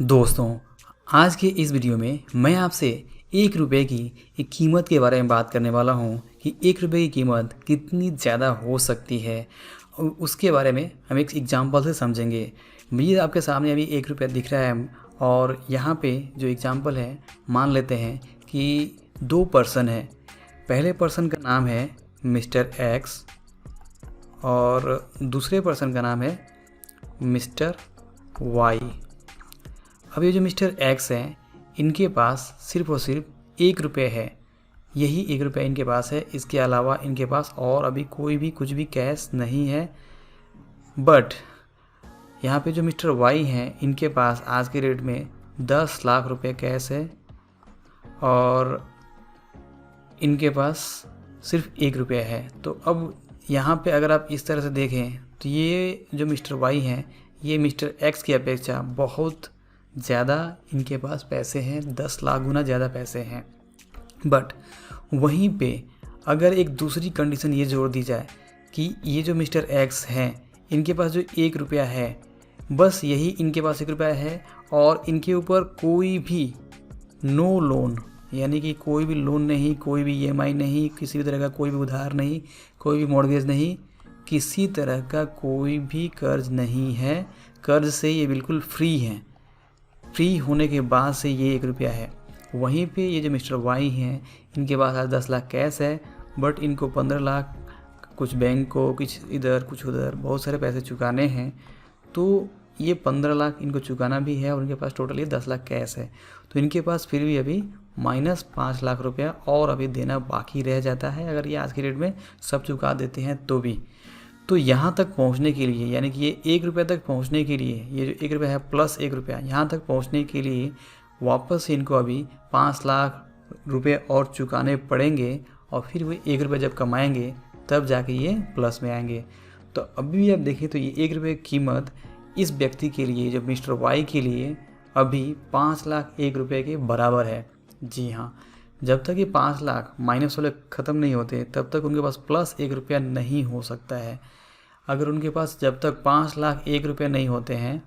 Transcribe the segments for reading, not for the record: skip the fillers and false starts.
दोस्तों, आज के इस वीडियो में मैं आपसे 1 रुपये की एक कीमत के बारे में बात करने वाला हूँ कि 1 रुपये की कीमत कितनी ज़्यादा हो सकती है। उसके बारे में हम एक एग्जांपल से समझेंगे। मुझे आपके सामने अभी 1 रुपया दिख रहा है और यहाँ पे जो एग्जांपल है, मान लेते हैं कि 2 पर्सन है। पहले पर्सन का नाम है मिस्टर एक्स और दूसरे पर्सन का नाम है मिस्टर वाई। अब ये जो मिस्टर एक्स हैं, इनके पास सिर्फ और सिर्फ 1 रुपये है। यही 1 रुपया इनके पास है। इसके अलावा इनके पास और अभी कोई भी कुछ भी कैश नहीं है। बट यहाँ पे जो मिस्टर वाई हैं, इनके पास आज के रेट में 10 लाख रुपए कैश है और इनके पास सिर्फ 1 रुपया है। तो अब यहाँ पे अगर आप इस तरह से देखें तो ये जो मिस्टर वाई हैं, ये मिस्टर एक्स की अपेक्षा बहुत ज़्यादा इनके पास पैसे हैं, 10 लाख गुना ज़्यादा पैसे हैं। बट वहीं पे अगर एक दूसरी कंडीशन ये जोड़ दी जाए कि ये जो मिस्टर एक्स हैं, इनके पास जो 1 रुपया है, बस यही इनके पास 1 रुपया है और इनके ऊपर कोई भी नो लोन, यानी कि कोई भी लोन नहीं, कोई भी EMI नहीं, किसी भी तरह का कोई भी उधार नहीं, कोई भी मॉर्गेज नहीं, किसी तरह का कोई भी कर्ज नहीं है। कर्ज से ये बिल्कुल फ्री हैं। फ्री होने के बाद से ये 1 रुपया है। वहीं पे ये जो मिस्टर वाई हैं, इनके पास आज 10 लाख कैश है, बट इनको 15 लाख कुछ बैंक को, कुछ इधर कुछ उधर बहुत सारे पैसे चुकाने हैं। तो ये 15 लाख इनको चुकाना भी है और इनके पास टोटल ये 10 लाख कैश है। तो इनके पास फिर भी अभी -5 लाख रुपया और अभी देना बाकी रह जाता है, अगर ये आज के रेट में सब चुका देते हैं तो भी। तो यहाँ तक पहुँचने के लिए, यानी कि ये 1 रुपये तक पहुँचने के लिए, ये जो 1 रुपया है प्लस 1 रुपया, यहाँ तक पहुँचने के लिए वापस से इनको अभी 5 लाख रुपये और चुकाने पड़ेंगे और फिर वो 1 रुपया जब कमाएंगे तब जाके ये प्लस में आएंगे। तो अभी भी आप देखें तो ये 1 रुपये की कीमत इस व्यक्ति के लिए, जो मिस्टर वाई के लिए, अभी 5 लाख 1 रुपये के बराबर है। जी हाँ, जब तक ये 5 लाख माइनस वाले ख़त्म नहीं होते तब तक उनके पास प्लस 1 रुपया नहीं हो सकता है। अगर उनके पास जब तक 5 लाख 1 रुपये नहीं होते हैं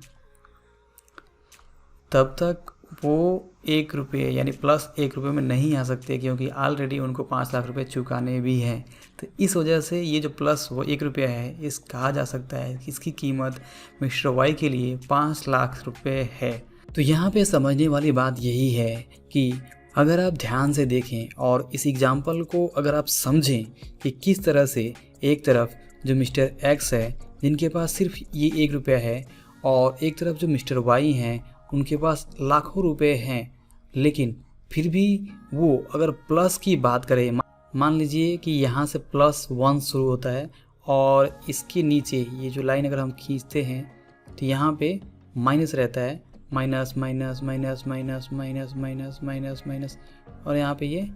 तब तक वो 1 रुपये यानी प्लस 1 रुपये में नहीं आ सकते, क्योंकि ऑलरेडी उनको 5 लाख रुपये चुकाने भी हैं। तो इस वजह से ये जो प्लस वो 1 रुपया है, इस कहा जा सकता है कि इसकी कीमत मिस्टर वाई के लिए 5 लाख रुपये है। तो यहाँ पे समझने वाली बात यही है कि अगर आप ध्यान से देखें और इस एग्जाम्पल को अगर आप समझें कि किस तरह से एक तरफ जो मिस्टर एक्स है, जिनके पास सिर्फ ये 1 रुपया है, और एक तरफ जो मिस्टर वाई हैं, उनके पास लाखों रुपए हैं, लेकिन फिर भी वो अगर प्लस की बात करें, मान लीजिए कि यहाँ से +1 शुरू होता है और इसके नीचे ये जो लाइन अगर हम खींचते हैं तो यहाँ पे माइनस रहता है, minus minus minus minus minus minus minus minus, और यहाँ पे ये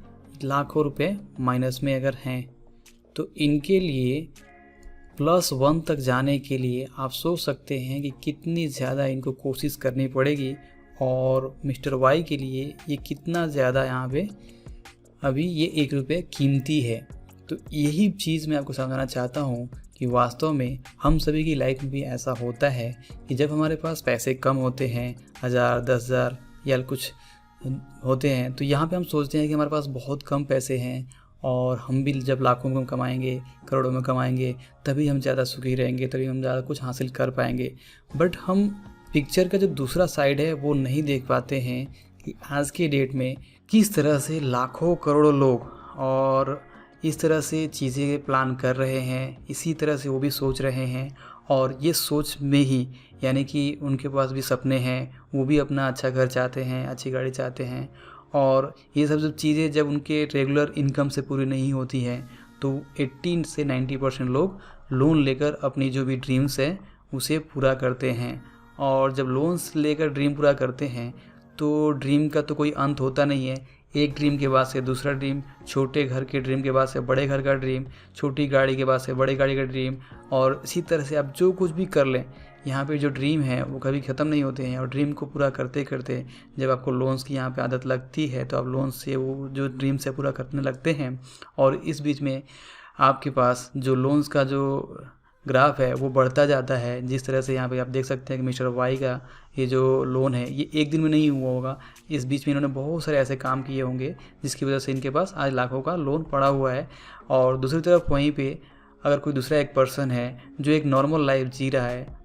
लाखों रुपए माइनस में अगर हैं, तो इनके लिए +1 तक जाने के लिए आप सोच सकते हैं कि कितनी ज़्यादा इनको कोशिश करनी पड़ेगी और मिस्टर वाई के लिए ये कितना ज़्यादा यहाँ पे अभी ये 1 रुपये कीमती है। तो यही चीज़ मैं आपको समझाना चाहता हूँ कि वास्तव में हम सभी की लाइफ में भी ऐसा होता है कि जब हमारे पास पैसे कम होते हैं, 1000 10,000 या कुछ होते हैं, तो यहाँ पे हम सोचते हैं कि हमारे पास बहुत कम पैसे हैं और हम भी जब लाखों में कमाएंगे, करोड़ों में कमाएंगे, तभी हम ज़्यादा सुखी रहेंगे, तभी हम ज़्यादा कुछ हासिल कर पाएंगे। बट हम पिक्चर का जो दूसरा साइड है वो नहीं देख पाते हैं कि आज के डेट में किस तरह से लाखों करोड़ों लोग और इस तरह से चीज़ें प्लान कर रहे हैं, इसी तरह से वो भी सोच रहे हैं, और ये सोच में ही, यानी कि उनके पास भी सपने हैं, वो भी अपना अच्छा घर चाहते हैं, अच्छी गाड़ी चाहते हैं, और ये सब चीज़ें जब उनके रेगुलर इनकम से पूरी नहीं होती हैं तो 80 से 90% लोग लोन लेकर अपनी जो भी ड्रीम्स है उसे पूरा करते हैं। और जब लोन्स लेकर ड्रीम पूरा करते हैं तो ड्रीम का तो कोई अंत होता नहीं है। एक ड्रीम के बाद से दूसरा ड्रीम, छोटे घर के ड्रीम के बाद से बड़े घर का ड्रीम, छोटी गाड़ी के बाद से बड़े गाड़ी का ड्रीम, और इसी तरह से आप जो कुछ भी कर लें, यहाँ पे जो ड्रीम है वो कभी ख़त्म नहीं होते हैं। और ड्रीम को पूरा करते करते जब आपको लोन्स की यहाँ पे आदत लगती है तो आप लोन्स से वो जो ड्रीम से पूरा करने लगते हैं, और इस बीच में आपके पास जो लोन्स का जो ग्राफ है वो बढ़ता जाता है। जिस तरह से यहाँ पे आप देख सकते हैं कि मिस्टर वाई का ये जो लोन है ये एक दिन में नहीं हुआ होगा, इस बीच में इन्होंने बहुत सारे ऐसे काम किए होंगे जिसकी वजह से इनके पास आज लाखों का लोन पड़ा हुआ है। और दूसरी तरफ वहीं पे अगर कोई दूसरा एक पर्सन है जो एक नॉर्मल लाइफ जी रहा है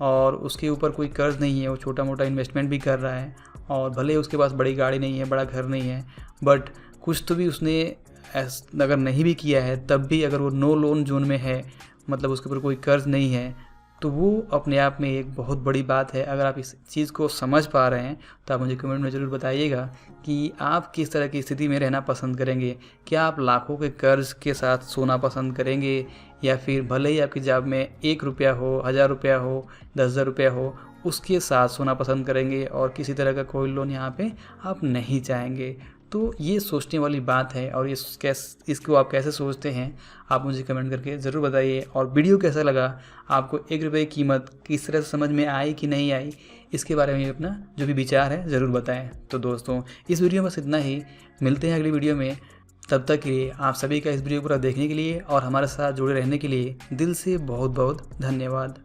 और उसके ऊपर कोई कर्ज नहीं है, वो छोटा मोटा इन्वेस्टमेंट भी कर रहा है और भले उसके पास बड़ी गाड़ी नहीं है, बड़ा घर नहीं है, बट कुछ तो भी उसने अगर नहीं भी किया है तब भी अगर वो नो लोन जोन में है, मतलब उसके ऊपर कोई कर्ज नहीं है, तो वो अपने आप में एक बहुत बड़ी बात है। अगर आप इस चीज़ को समझ पा रहे हैं तो आप मुझे कमेंट में ज़रूर बताइएगा कि आप किस तरह की स्थिति में रहना पसंद करेंगे। क्या आप लाखों के कर्ज के साथ सोना पसंद करेंगे या फिर भले ही आपकी जेब में 1 रुपया हो, 1000 रुपया हो, 10,000 रुपया हो, उसके साथ सोना पसंद करेंगे और किसी तरह का कोई लोन यहाँ पे आप नहीं चाहेंगे। तो ये सोचने वाली बात है और ये इसको आप कैसे सोचते हैं आप मुझे कमेंट करके ज़रूर बताइए। और वीडियो कैसा लगा, आपको 1 रुपये की कीमत किस तरह से समझ में आई कि नहीं आई, इसके बारे में अपना जो भी विचार है ज़रूर बताएं। तो दोस्तों इस वीडियो में बस इतना ही, मिलते हैं अगली वीडियो में। तब तक के लिए आप सभी का इस वीडियो पूरा देखने के लिए और हमारे साथ जुड़े रहने के लिए दिल से बहुत बहुत धन्यवाद।